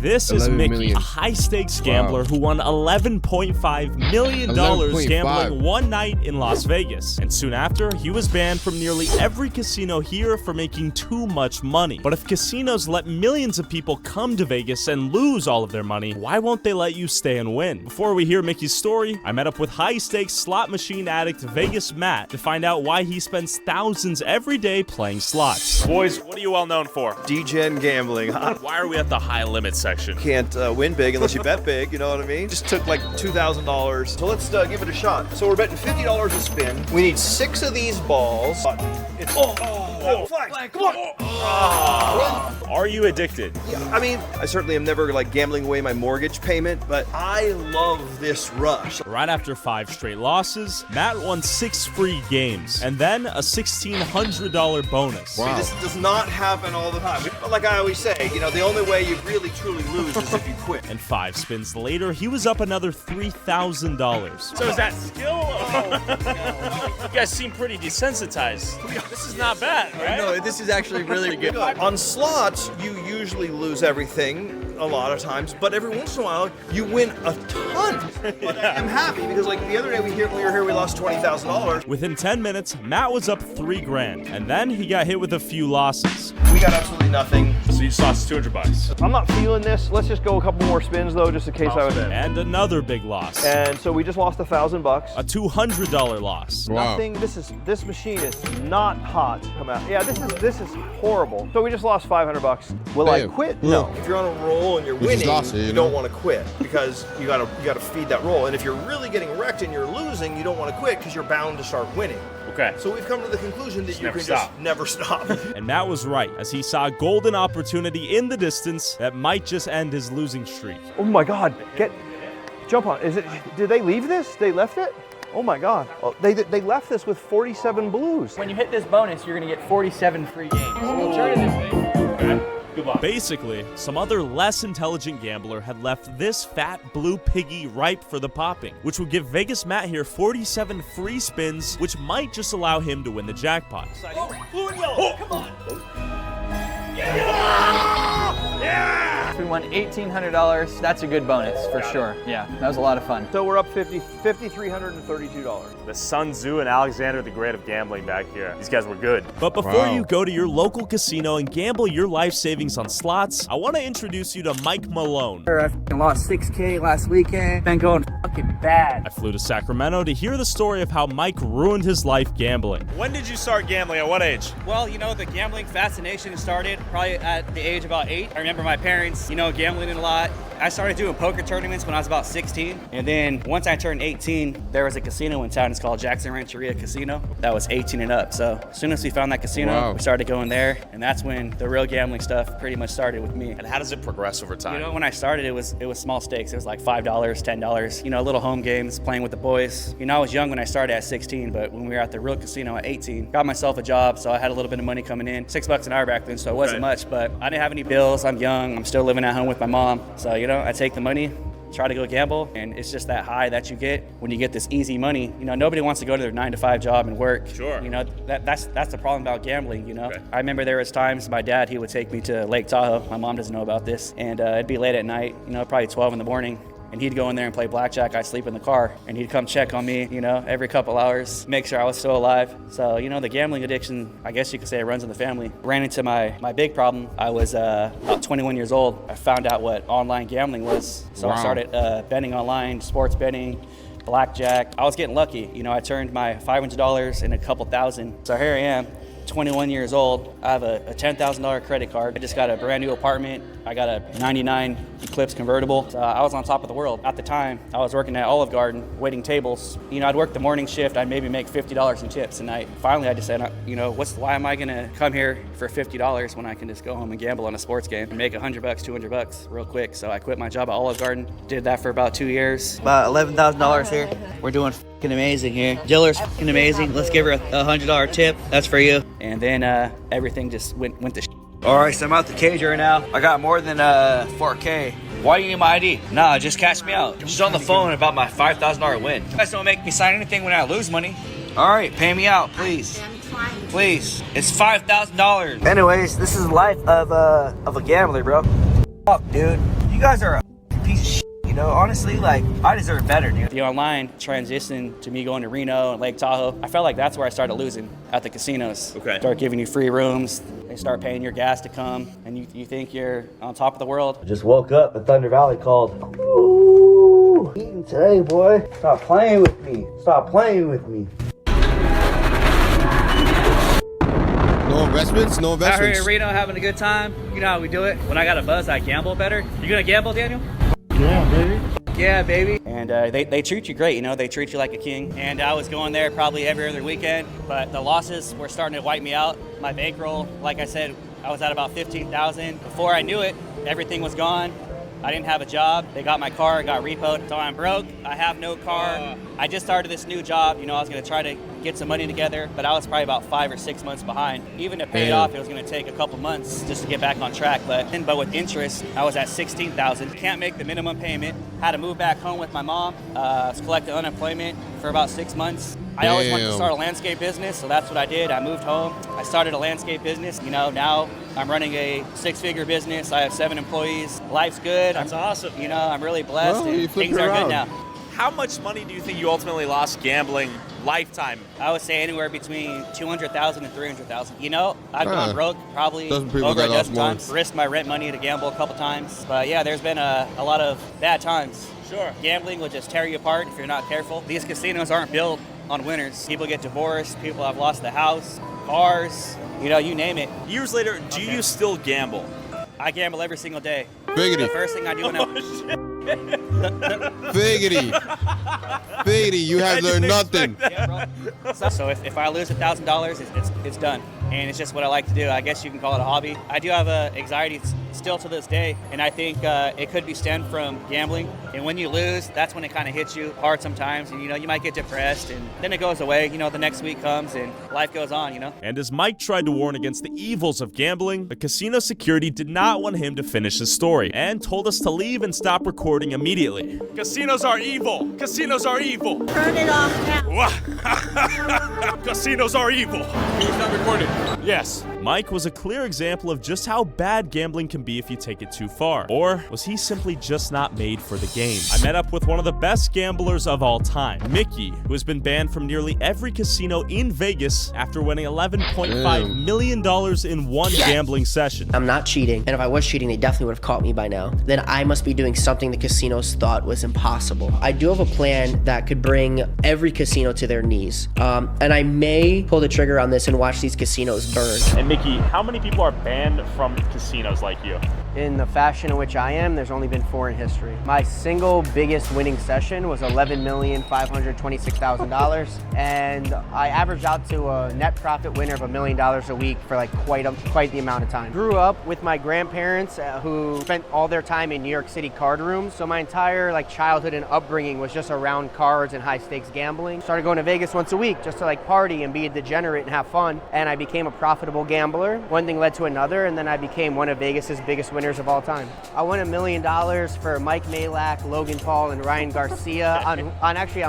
This is 11 Mickey, million. a high-stakes gambler who won $11.5 million 11.5. gambling one night in Las Vegas. And soon after, he was banned from nearly every casino here for making too much money. But if casinos let millions of people come to Vegas and lose all of their money, why won't they let you stay and win? Before we hear Mickey's story, I met up with high-stakes slot machine addict Vegas Matt to find out why he spends thousands every day playing slots. Boys, what are you all known for? DGen gambling. Why are we at the high limit section? Can't win big unless you bet big, you know what I mean? Just took like $2,000. So let's give it a shot. So we're betting $50 a spin. We need 6 of these balls. It's flag. Come on. Are you addicted? Yeah, I mean, I certainly am never like gambling away my mortgage payment, but I love this rush. Right after 5 straight losses, Matt won 6 free games, and then a $1,600 bonus. Wow. This does not happen all the time. But like I always say, you know, the only way you really truly lose is if you quit. And 5 spins later, he was up another $3,000. So is that skill? You guys seem pretty desensitized. This is not bad, right? No, this is actually really good. On slots, you usually lose everything a lot of times, but every once in a while, you win a ton. But I am happy because like the other day we were here, we lost $20,000. Within 10 minutes, Matt was up $3,000, and then he got hit with a few losses. We got absolutely nothing. So you just lost $200. I'm not feeling this. Let's just go a couple more spins though, just in case I was in. And another big loss. And so we just lost $1,000. A $200 loss. Wow. Nothing. This machine is not hot to come out. Yeah, this is horrible. So we just lost $500. Will I Damn. quit? No. If you're on a roll and you're We just winning, lost it, you you don't know? want to quit because you gotta feed that roll. And if you're really getting wrecked and you're losing, you don't want to quit because you're bound to start winning. Okay. So we've come to the conclusion that you never can stop. just never stop. And Matt was right, as he saw a golden opportunity in the distance that might just end his losing streak. Oh my God! Jump on. Did they leave this? They left it? Oh my God! Oh, they left this with 47 blues. When you hit this bonus, you're gonna get 47 free games. We'll turn it this way. Okay. Good luck. Basically, some other less intelligent gambler had left this fat blue piggy ripe for the popping, which would give Vegas Matt here 47 free spins, which might just allow him to win the jackpot. We won $1,800. That's a good bonus for sure. Yeah, that was a lot of fun. So we're up $5,332. The Sun Tzu and Alexander the Great of gambling back here. These guys were good. But before Wow. you go to your local casino and gamble your life savings on slots, I want to introduce you to Mike Malone. I lost 6K last weekend. Been going fucking bad. I flew to Sacramento to hear the story of how Mike ruined his life gambling. When did you start gambling? At what age? Well, you know, the gambling fascination started probably at the age of about 8. I remember my parents, you know, gambling a lot. I started doing poker tournaments when I was about 16. And then once I turned 18, there was a casino in town. It's called Jackson Rancheria Casino. That was 18 and up. So as soon as we found that casino, Wow. we started going there. And that's when the real gambling stuff pretty much started with me. And how does it progress over time? You know, when I started, it was small stakes. It was like $5, $10, you know, little home games, playing with the boys. You know, I was young when I started at 16, but when we were at the real casino at 18, got myself a job, so I had a little bit of money coming in. $6 an hour back then, so it wasn't much, but I didn't have any bills. I'm young. I'm still living at home with my mom. So, you know, I take the money, try to go gamble, and it's just that high that you get when you get this easy money. You know, nobody wants to go to their 9-to-5 job and work. Sure. You know, that's the problem about gambling, you know. Okay. I remember there was times my dad, he would take me to Lake Tahoe. My mom doesn't know about this. And it'd be late at night, you know, probably 12 in the morning. And he'd go in there and play blackjack. I'd sleep in the car, and he'd come check on me, you know, every couple hours, make sure I was still alive. So, you know, the gambling addiction, I guess you could say it runs in the family. Ran into my big problem. I was about 21 years old. I found out what online gambling was. So Wow. I started betting online, sports betting, blackjack. I was getting lucky. You know, I turned my $500 into a couple thousand. So here I am, 21 years old. I have a $10,000 credit card. I just got a brand new apartment. I got a 99 Eclipse convertible. So I was on top of the world. At the time, I was working at Olive Garden, waiting tables. You know, I'd work the morning shift. I'd maybe make $50 in tips a night. Finally, I just said, you know, why am I gonna come here for $50 when I can just go home and gamble on a sports game and make $100, $200 real quick? So I quit my job at Olive Garden. Did that for about 2 years. About $11,000 here. We're doing fucking amazing here. Jiller's fucking amazing. Let's give her a $100 tip. That's for you. And then everything just went to shit. All right, so I'm out the cage right now. I got more than 4K. Why do you need my ID? Nah, just cash me out. She's on the phone about my $5,000 win. You guys don't make me sign anything when I lose money. All right, pay me out, please. Please. It's $5,000. Anyways, this is the life of a gambler, bro. Fuck, dude. You guys are a piece of shit. You know, honestly, like, I deserve better, dude. The online transition to me going to Reno and Lake Tahoe, I felt like that's where I started losing, at the casinos. Okay. Start giving you free rooms, they start paying your gas to come, and you think you're on top of the world. Just woke up and Thunder Valley called. Ooh, eating today, boy. Stop playing with me. Stop playing with me. No investments, no Out here investments. in Reno having a good time. You know how we do it. When I got a buzz, I gamble better. You gonna gamble, Daniel? Yeah, baby. And they treat you great, you know, they treat you like a king. And I was going there probably every other weekend, but the losses were starting to wipe me out. My bankroll, like I said, I was at about 15,000. Before I knew it, everything was gone. I didn't have a job. They got my car, got repoed. So I'm broke. I have no car. I just started this new job. You know, I was going to try to get some money together, but I was probably about 5 or 6 months behind. Even to pay it off, it was going to take a couple months just to get back on track. But with interest, I was at 16,000. Can't make the minimum payment. Had to move back home with my mom. Was collecting unemployment for about 6 months. I always wanted to start a landscape business, so that's what I did. I moved home. I started a landscape business. You know, now I'm running a 6-figure business. I have 7 employees. Life's good. That's awesome. You know, I'm really blessed. Well, you and flip things it are good around. now. How much money do you think you ultimately lost gambling lifetime? I would say anywhere between 200,000 and 300,000. You know, I've gone Huh. broke probably Dozen people over a that lost dozen more. times. Risked my rent money to gamble a couple times. But yeah, there's been a lot of bad times. Sure. Gambling will just tear you apart if you're not careful. These casinos aren't built on winners. People get divorced. People have lost the house, cars, you know, you name it. Years later, do you still gamble? I gamble every single day. Figgity. The first thing I do when I Figgity. Figgity, you have learned nothing. Yeah, bro. So if I lose $1,000, it's done, and it's just what I like to do. I guess you can call it a hobby. I do have anxiety still to this day, and I think it could be stemmed from gambling. And when you lose, that's when it kind of hits you hard sometimes, and you know you might get depressed, and then it goes away. You know, the next week comes and life goes on. You know. And as Mike tried to warn against the evils of gambling, the casino security did not want him to finish his story and told us to leave and stop recording immediately. Casinos are evil! Casinos are evil! Turn it off now. Casinos are evil! Can you stop recording? Yes. Mike was a clear example of just how bad gambling can be if you take it too far. Or was he simply just not made for the game? I met up with one of the best gamblers of all time, Mickey, who has been banned from nearly every casino in Vegas after winning $11.5 million in one gambling session. I'm not cheating, and if I was cheating, they definitely would have caught me by now. Then I must be doing something the casinos thought was impossible. I do have a plan that could bring every casino to their knees, and I may pull the trigger on this and watch these casinos burn. And Mickey, how many people are banned from casinos like you? In the fashion in which I am, there's only been 4 in history. My single biggest winning session was $11,526,000, and I averaged out to a net profit winner of $1 million a week for like quite the amount of time. Grew up with my grandparents who spent all their time in New York City card rooms, so my entire like childhood and upbringing was just around cards and high stakes gambling. Started going to Vegas once a week just to like party and be a degenerate and have fun, and I became a profitable gambler. One thing led to another, and then I became one of Vegas's biggest winners of all time. I won $1 million for Mike Malak, Logan Paul, and Ryan Garcia on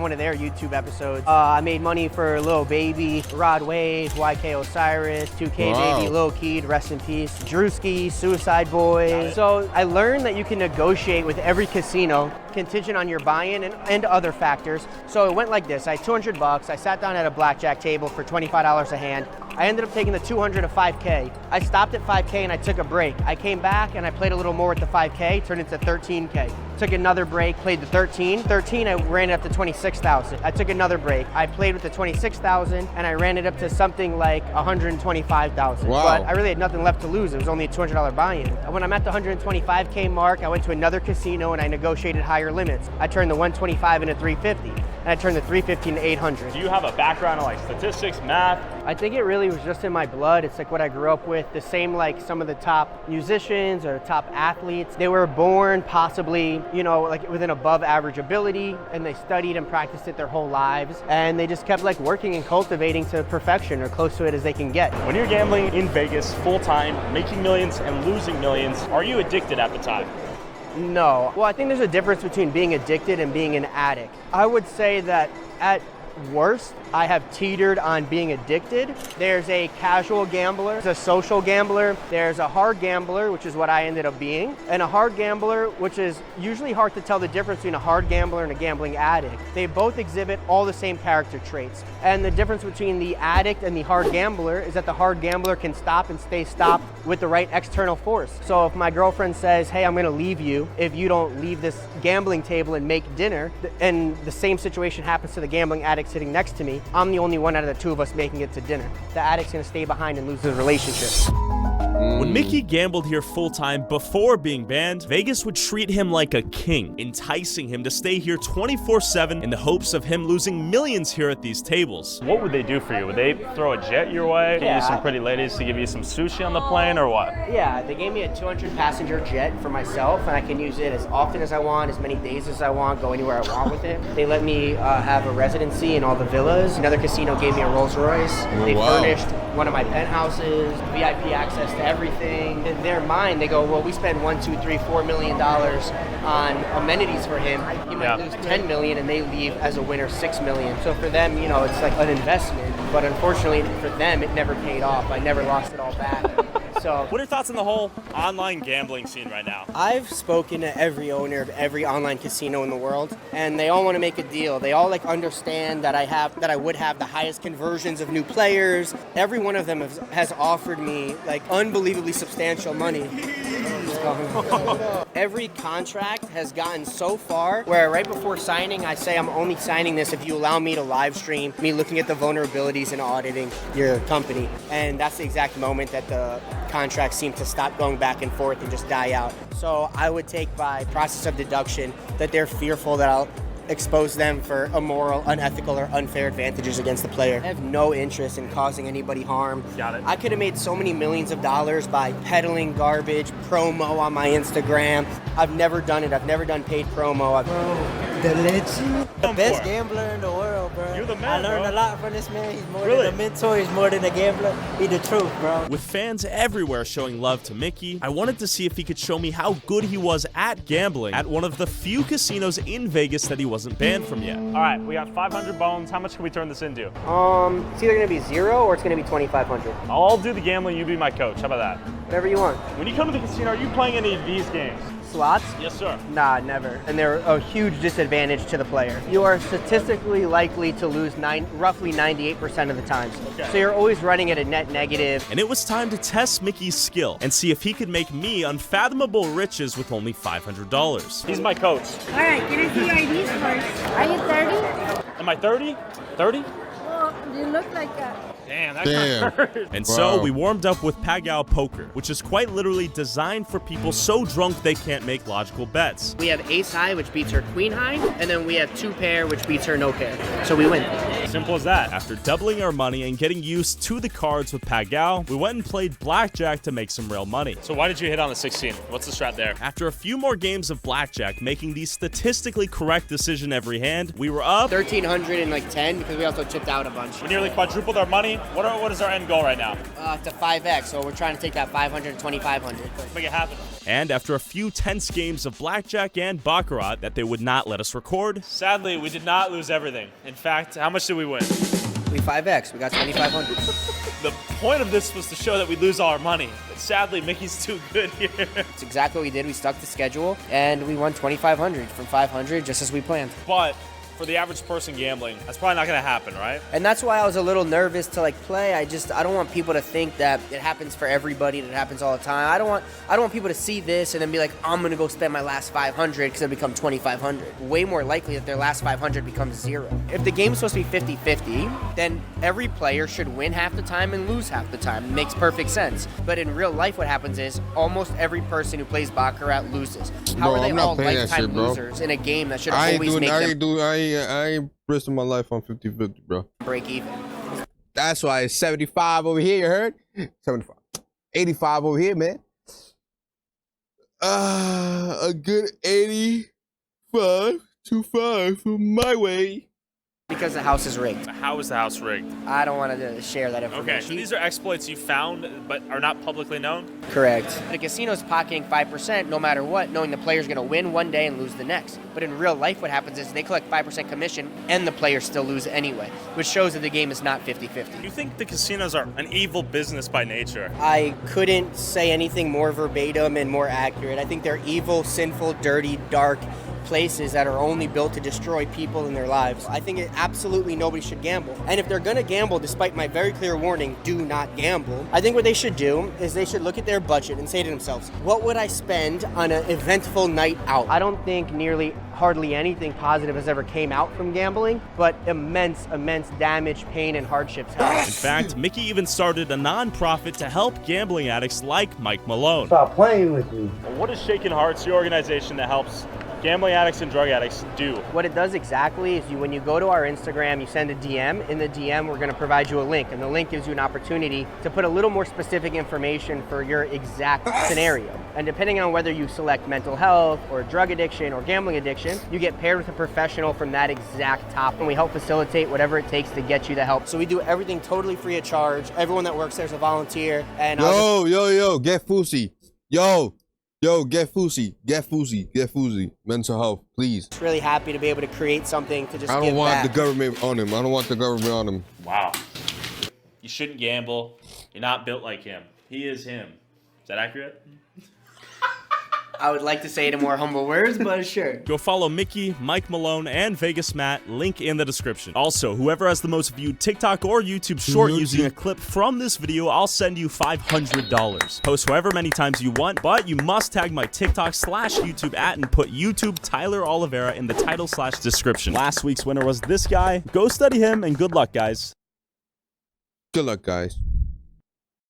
one of their YouTube episodes. I made money for Lil Baby, Rod Wave, YK Osiris, 2K Baby, Lil Keed, rest in peace, Drewski, Suicide Boys. So I learned that you can negotiate with every casino contingent on your buy-in and other factors. So it went like this. I had $200. I sat down at a blackjack table for $25 a hand. I ended up taking the 200 to 5K. I stopped at 5K and I took a break. I came back and I played a little more at the 5K, turned it to 13K. Took another break, played the 13. 13, I ran it up to 26,000. I took another break. I played with the 26,000 and I ran it up to something like 125,000. Wow. But I really had nothing left to lose. It was only a $200 buy-in. When I'm at the 125K mark, I went to another casino and I negotiated higher limits. I turned the 125 into 350 and I turned the 350 into 800. Do you have a background in like statistics, math? I think it really was just in my blood. It's like what I grew up with. The same like some of the top musicians or top athletes. They were born possibly, you know, like with an above average ability, and they studied and practiced it their whole lives. And they just kept like working and cultivating to perfection or close to it as they can get. When you're gambling in Vegas full time, making millions and losing millions, are you addicted at the time? No. Well, I think there's a difference between being addicted and being an addict. I would say that at worst, I have teetered on being addicted. There's a casual gambler, there's a social gambler, there's a hard gambler, which is what I ended up being, and a hard gambler, which is usually hard to tell the difference between a hard gambler and a gambling addict. They both exhibit all the same character traits. And the difference between the addict and the hard gambler is that the hard gambler can stop and stay stopped with the right external force. So if my girlfriend says, hey, I'm gonna leave you if you don't leave this gambling table and make dinner, and the same situation happens to the gambling addict sitting next to me, I'm the only one out of the two of us making it to dinner. The addict's gonna stay behind and lose his relationship. When Mickey gambled here full-time before being banned, Vegas would treat him like a king, enticing him to stay here 24/7 in the hopes of him losing millions here at these tables. What would they do for you? Would they throw a jet your way? Get you some pretty ladies to give you some sushi on the plane, or what? Yeah, they gave me a 200-passenger jet for myself, and I can use it as often as I want, as many days as I want, go anywhere I want with it. They let me have a residency in all the villas. Another casino gave me a Rolls Royce. They furnished one of my penthouses, VIP access to everything. In their mind, they go, well, we spend $1, $2, $3, $4 million on amenities for him. He might lose $10 million, and they leave as a winner $6 million. So for them, you know, it's like an investment. But unfortunately for them, it never paid off. I never lost it all back. So, what are your thoughts on the whole online gambling scene right now? I've spoken to every owner of every online casino in the world, and they all want to make a deal. They all like understand that I would have the highest conversions of new players. Every one of them has offered me like unbelievably substantial money. Every contract has gotten so far where right before signing, I say I'm only signing this if you allow me to live stream me looking at the vulnerabilities and auditing your company. And that's the exact moment that the contracts seem to stop going back and forth and just die out. So I would take by process of deduction that they're fearful that I'll expose them for immoral, unethical, or unfair advantages against the player. I have no interest in causing anybody harm. Got it. I could have made so many millions of dollars by peddling garbage, promo on my Instagram. I've never done it. I've never done paid promo. The legend. The best gambler in the world, bro. You're the man, I learned bro. a lot from this man. He's more Really? than a mentor. He's more than a gambler. He's the truth, bro. With fans everywhere showing love to Mickey, I wanted to see if he could show me how good he was at gambling at one of the few casinos in Vegas that he wasn't banned from yet. All right, we got 500 bones. How much can we turn this into? It's either gonna be 0 or it's gonna be 2,500. I'll do the gambling, you be my coach. How about that? Whatever you want. When you come to the casino, are you playing any of these games? Slots? Yes, sir. Nah, never. And they're a huge disadvantage to the player. You are statistically likely to lose roughly 98% of the times. Okay. So you're always running at a net negative. And it was time to test Mickey's skill and see if he could make me unfathomable riches with only $500. He's my coach. All right, can I see your IDs first? Are you 30? Am I 30? 30? Well, you look like that. Damn, that Damn. hurt. And so we warmed up with Pagao Poker, which is quite literally designed for people so drunk they can't make logical bets. We have ace high, which beats her queen high, and then we have 2 pair, which beats her no pair. So we win. Simple as that. After doubling our money and getting used to the cards with Pagao, we went and played blackjack to make some real money. So why did you hit on the 16? What's the strat there? After a few more games of blackjack, making the statistically correct decision every hand, we were up 1,310 because we also chipped out a bunch. We nearly quadrupled our money. What is our end goal right now? To 5x, so we're trying to take that 500 to 2,500. Make it happen. And after a few tense games of blackjack and baccarat that they would not let us record, Sadly, we did not lose everything. In fact, how much did we win? We 5x, we got 2,500. The point of this was to show that we lose all our money. But sadly, Mickey's too good here. That's exactly what we did. We stuck to schedule, and we won 2,500 from 500, just as we planned. But for the average person gambling, that's probably not going to happen, right? And that's why I was a little nervous to like play. I don't want people to think that it happens for everybody, that it happens all the time. I don't want people to see this and then be like, I'm gonna go spend my last 500 because it'll become 2,500. Way more likely that their last 500 becomes 0. If the game's supposed to be 50-50, then every player should win half the time and lose half the time. It makes perfect sense. But in real life, what happens is almost every person who plays Baccarat loses. How Bro, are they I'm not all playing that lifetime shit, bro. losers in a game that should always make them I ain't risking my life on 50-50, bro. break even? That's why it's 75 over here, you heard? 75. 85 over here, man. A good 85 to 5 for my way. Because the house is rigged. How is the house rigged? I don't want to share that Okay, information. so these are exploits you found but are not publicly known? Correct. The casino's pocketing 5% no matter what, knowing the player's going to win one day and lose the next. But in real life, what happens is they collect 5% commission and the players still lose anyway, which shows that the game is not 50-50. You think the casinos are an evil business by nature? I couldn't say anything more verbatim and more accurate. I think they're evil, sinful, dirty, dark places that are only built to destroy people in their lives. I think absolutely nobody should gamble. And if they're going to gamble, despite my very clear warning, do not gamble, I think what they should do is they should look at their budget and say to themselves, what would I spend on an eventful night out? I don't think hardly anything positive has ever came out from gambling, but immense damage, pain, and hardships have. In fact, Mickey even started a non-profit to help gambling addicts like Mike Malone. Stop playing with me. What is Shaken Hearts, your organization that helps gambling addicts and drug addicts, do? What it does exactly is when you go to our Instagram, you send a DM. In the DM, we're going to provide you a link, and the link gives you an opportunity to put a little more specific information for your exact scenario. And depending on whether you select mental health or drug addiction or gambling addiction, you get paired with a professional from that exact topic, and we help facilitate whatever it takes to get you the help. So we do everything totally free of charge. Everyone that works there is a volunteer. And Yo, get Fousey. Yo, get Fousey. Get Fousey. Mental health, please. Just really happy to be able to create something to just I don't give want back. the government on him. I don't want the government on him. Wow. You shouldn't gamble. You're not built like him. He is him. Is that accurate? I would like to say it in more humble words, but sure. Go follow Mickey, Mike Malone, and Vegas Matt, link in the description. Also, whoever has the most viewed TikTok or YouTube short using a clip from this video, I'll send you $500. Post however many times you want, but you must tag my TikTok/YouTube @ and put YouTube Tyler Oliveira in the title/description. Last week's winner was this guy. Go study him, and good luck, guys. Good luck, guys.